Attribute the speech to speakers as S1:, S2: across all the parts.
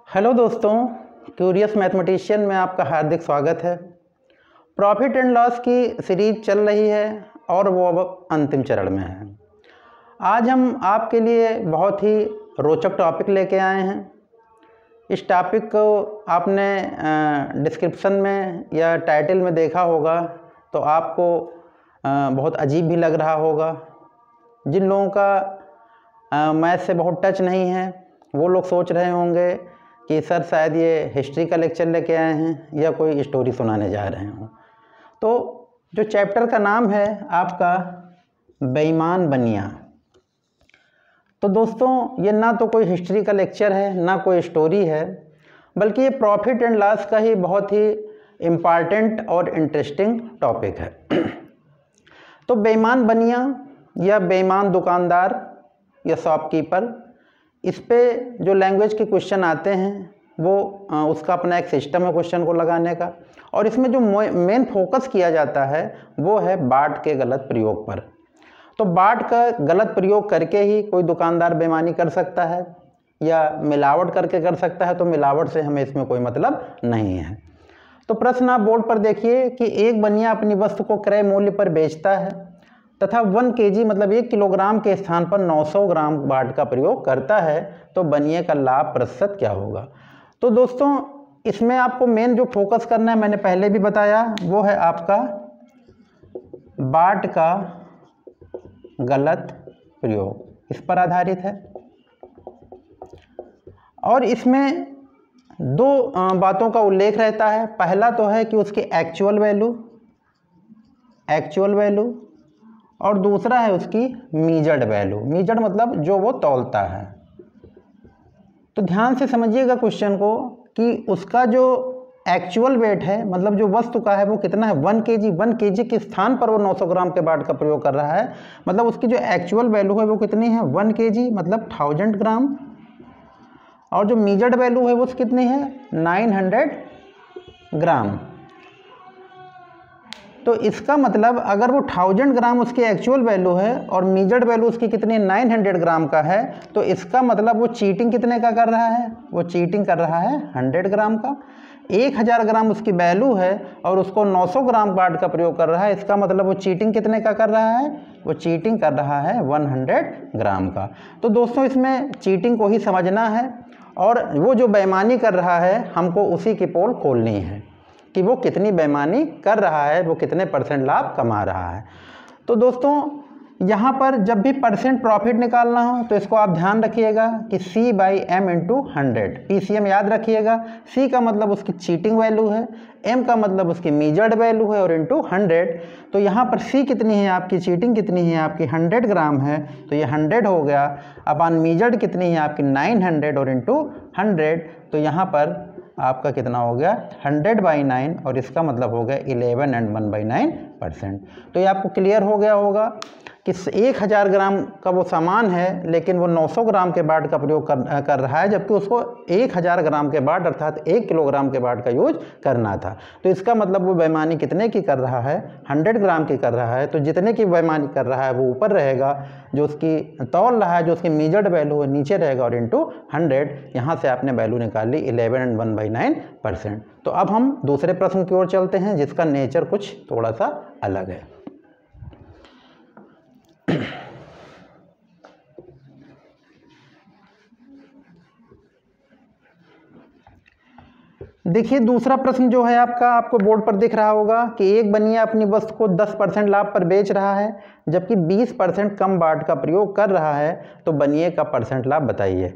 S1: Hello दोस्तों, curious mathematician में आपका हार्दिक स्वागत है। प्रॉफिट एंड लॉस की सीरीज चल रही है और वो अब अंतिम चरण में है। आज हम आपके लिए बहुत ही रोचक टॉपिक लेके आए हैं। इस टॉपिक को आपने डिस्क्रिप्शन में या टाइटल में देखा होगा तो आपको बहुत अजीब भी लग रहा होगा। जिन लोगों का मैथ से बहुत टच नहीं है वो लोग सोच रहे होंगे कि सर शायद ये हिस्ट्री का लेक्चर लेके आए हैं या कोई स्टोरी सुनाने जा रहे हों। तो जो चैप्टर का नाम है आपका बेईमान बनिया। तो दोस्तों ये ना तो कोई हिस्ट्री का लेक्चर है ना कोई स्टोरी है, बल्कि ये प्रॉफिट एंड लॉस का ही बहुत ही इम्पॉर्टेंट और इंटरेस्टिंग टॉपिक है। तो बेईमान बनिया या बेईमान दुकानदार या शॉपकीपर, इस पे जो लैंग्वेज के क्वेश्चन आते हैं वो उसका अपना एक सिस्टम है क्वेश्चन को लगाने का, और इसमें जो मेन फोकस किया जाता है वो है बाट के गलत प्रयोग पर। तो बाट का गलत प्रयोग करके ही कोई दुकानदार बेईमानी कर सकता है या मिलावट करके कर सकता है, तो मिलावट से हमें इसमें कोई मतलब नहीं है। तो प्रश्न आप बोर्ड पर देखिए कि एक बनिया अपनी वस्तु को क्रय मूल्य पर बेचता है तथा 1 kg मतलब 1 किलोग्राम के स्थान पर 900 ग्राम बाट का प्रयोग करता है, तो बनिए का लाभ प्रतिशत क्या होगा। तो दोस्तों इसमें आपको मेन जो फोकस करना है, मैंने पहले भी बताया, वो है आपका बाट का गलत प्रयोग, इस पर आधारित है। और इसमें दो बातों का उल्लेख रहता है। पहला तो है कि उसकी एक्चुअल वैल्यू, और दूसरा है उसकी मीजर्ड वैल्यू। मीजर्ड मतलब जो वो तौलता है। तो ध्यान से समझिएगा क्वेश्चन को कि उसका जो एक्चुअल वेट है, मतलब जो वस्तु का है, वो कितना है 1 kg। 1 kg के स्थान पर वो 900 ग्राम के बाट का प्रयोग कर रहा है, मतलब उसकी जो एक्चुअल वैल्यू है वो कितनी है 1 kg मतलब 1000 ग्राम, और जो मीजर्ड वैल्यू है वो कितनी है 900 ग्राम। तो इसका मतलब अगर वो 1000 ग्राम उसकी एक्चुअल वैल्यू है और मीजर्ड वैल्यू उसकी कितनी 900 ग्राम का है, तो इसका मतलब वो चीटिंग कितने का कर रहा है, वो चीटिंग कर रहा है 100 ग्राम का। 1000 ग्राम उसकी वैल्यू है और उसको 900 ग्राम बाट का प्रयोग कर रहा है, इसका मतलब वो चीटिंग कितने का कर रहा है, वो चीटिंग कर रहा है 100 ग्राम का। तो दोस्तों इसमें चीटिंग को ही समझना है, और वो जो बेईमानी कर रहा है हमको उसी की पोल खोलनी है कि वो कितनी बेईमानी कर रहा है, वो कितने परसेंट लाभ कमा रहा है। तो दोस्तों यहाँ पर जब भी परसेंट प्रॉफिट निकालना हो तो इसको आप ध्यान रखिएगा कि C/M × 100, PCM याद रखिएगा। C का मतलब उसकी चीटिंग वैल्यू है, M का मतलब उसकी मीजर्ड वैल्यू है, और इंटू 100। तो यहाँ पर C कितनी है आपकी, चीटिंग कितनी है आपकी 100 ग्राम है, तो ये 100 हो गया। अपन मीजर्ड कितनी है आपकी 900 और इंटू 100, तो यहाँ पर आपका कितना हो गया 100/9, और इसका मतलब हो गया 11 and 1/9%। तो ये आपको क्लियर हो गया होगा कि 1000 ग्राम का वो सामान है लेकिन वो 900 ग्राम के बाट का प्रयोग कर रहा है, जबकि उसको 1000 ग्राम के बाट अर्थात 1 किलोग्राम के बाट का यूज करना था। तो इसका मतलब वो बेईमानी कितने की कर रहा है 100 ग्राम की कर रहा है। तो जितने की बेईमानी कर रहा है वो ऊपर रहेगा, जो उसकी तौल रहा है, जो उसकी मीजर्ड वैल्यू है नीचे रहेगा, और इंटू 100। यहाँ से आपने वैल्यू निकाल ली 11 and 1/9%। तो अब हम दूसरे प्रश्न की ओर चलते हैं जिसका नेचर कुछ थोड़ा सा अलग है। देखिए दूसरा प्रश्न जो है आपका, आपको बोर्ड पर दिख रहा होगा कि एक बनिया अपनी वस्तु को 10% लाभ पर बेच रहा है जबकि 20% कम बाट का प्रयोग कर रहा है, तो बनिए का परसेंट लाभ बताइए।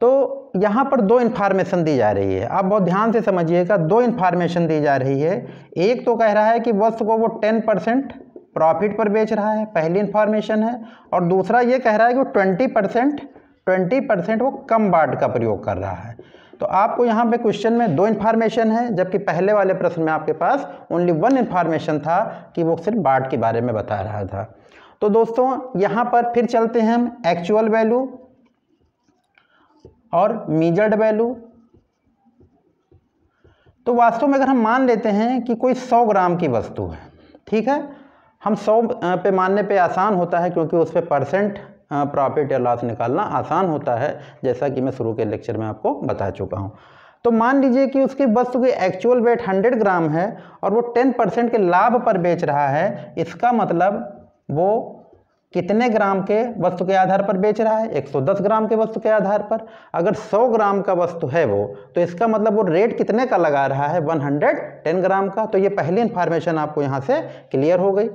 S1: तो यहाँ पर दो इन्फॉर्मेशन दी जा रही है, आप बहुत ध्यान से समझिएगा। दो इन्फॉर्मेशन दी जा रही है। एक तो कह रहा है कि वस्तु को वो 10% प्रॉफिट पर बेच रहा है, पहली इन्फॉर्मेशन है, और दूसरा ये कह रहा है कि वो 20% वो कम बाट का प्रयोग कर रहा है। तो आपको यहाँ पे क्वेश्चन में दो इन्फॉर्मेशन है, जबकि पहले वाले प्रश्न में आपके पास ओनली 1 इन्फॉर्मेशन था कि वो सिर्फ बाट के बारे में बता रहा था। तो दोस्तों यहाँ पर फिर चलते हैं हम एक्चुअल वैल्यू और मीजर्ड वैल्यू। तो वास्तव में अगर हम मान लेते हैं कि कोई 100 ग्राम की वस्तु है, ठीक है, हम 100 पे मानने पे आसान होता है क्योंकि उस पर परसेंट प्रॉफिट या लॉस निकालना आसान होता है, जैसा कि मैं शुरू के लेक्चर में आपको बता चुका हूँ। तो मान लीजिए कि उसकी वस्तु की एक्चुअल वेट 100 ग्राम है और वो 10% के लाभ पर बेच रहा है। इसका मतलब वो कितने ग्राम के वस्तु के आधार पर बेच रहा है? 110 ग्राम के वस्तु के आधार पर। अगर 100 ग्राम का वस्तु है वो, तो इसका मतलब वो रेट कितने का लगा रहा है? 110 ग्राम का। तो ये पहली इन्फॉर्मेशन आपको यहाँ से क्लियर हो गई।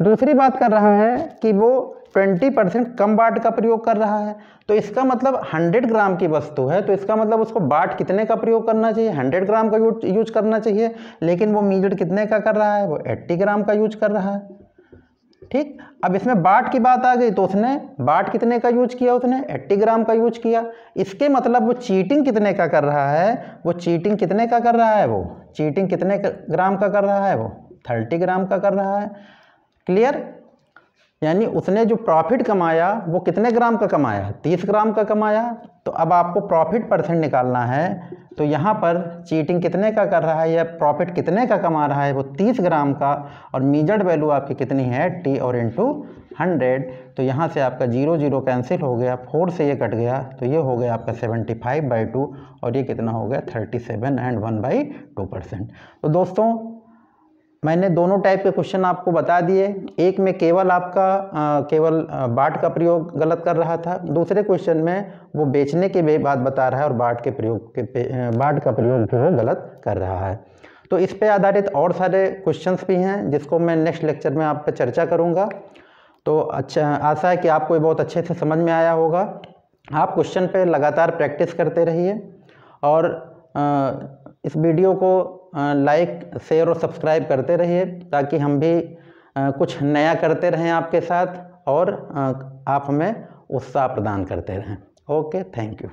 S1: दूसरी बात कर रहा है कि वो 20% कम बाट का प्रयोग कर रहा है। तो इसका मतलब 100 ग्राम की वस्तु है, तो इसका मतलब उसको बाट कितने का प्रयोग करना चाहिए? 100 ग्राम का यूज करना चाहिए। लेकिन वो मीजड़ कितने का कर रहा है? वो 80 ग्राम का यूज कर रहा है। ठीक, अब इसमें बाट की बात आ गई, तो उसने बाट कितने का यूज किया? उसने 80 ग्राम का यूज किया। इसके मतलब वो चीटिंग कितने का कर रहा है? वो चीटिंग कितने का कर रहा है? वो चीटिंग कितने ग्राम का कर रहा है? वो 30 ग्राम का कर रहा है। क्लियर? यानी उसने जो प्रॉफिट कमाया वो कितने ग्राम का कमाया? 30 ग्राम का कमाया। तो अब आपको प्रॉफिट परसेंट निकालना है, तो यहाँ पर चीटिंग कितने का कर रहा है या प्रॉफिट कितने का कमा रहा है? वो 30 ग्राम का। और मीजर्ड वैल्यू आपकी कितनी है? टी और इंटू 100। तो यहाँ से आपका 0 0 कैंसिल हो गया, 4 से ये कट गया, तो ये हो गया आपका 75/2 और ये कितना हो गया? 37 एंड 1/2%। तो दोस्तों मैंने दोनों टाइप के क्वेश्चन आपको बता दिए। एक में केवल आपका केवल बाट का प्रयोग गलत कर रहा था, दूसरे क्वेश्चन में वो बेचने के भी बात बता रहा है और बाट का प्रयोग भी वो गलत कर रहा है। तो इस पे आधारित और सारे क्वेश्चंस भी हैं जिसको मैं नेक्स्ट लेक्चर में आप पे चर्चा करूँगा। तो अच्छा, आशा है कि आपको ये बहुत अच्छे से समझ में आया होगा। आप क्वेश्चन पे लगातार प्रैक्टिस करते रहिए और इस वीडियो को लाइक, शेयर और सब्सक्राइब करते रहिए, ताकि हम भी कुछ नया करते रहें आपके साथ और आप हमें उत्साह प्रदान करते रहें। Okay, thank you.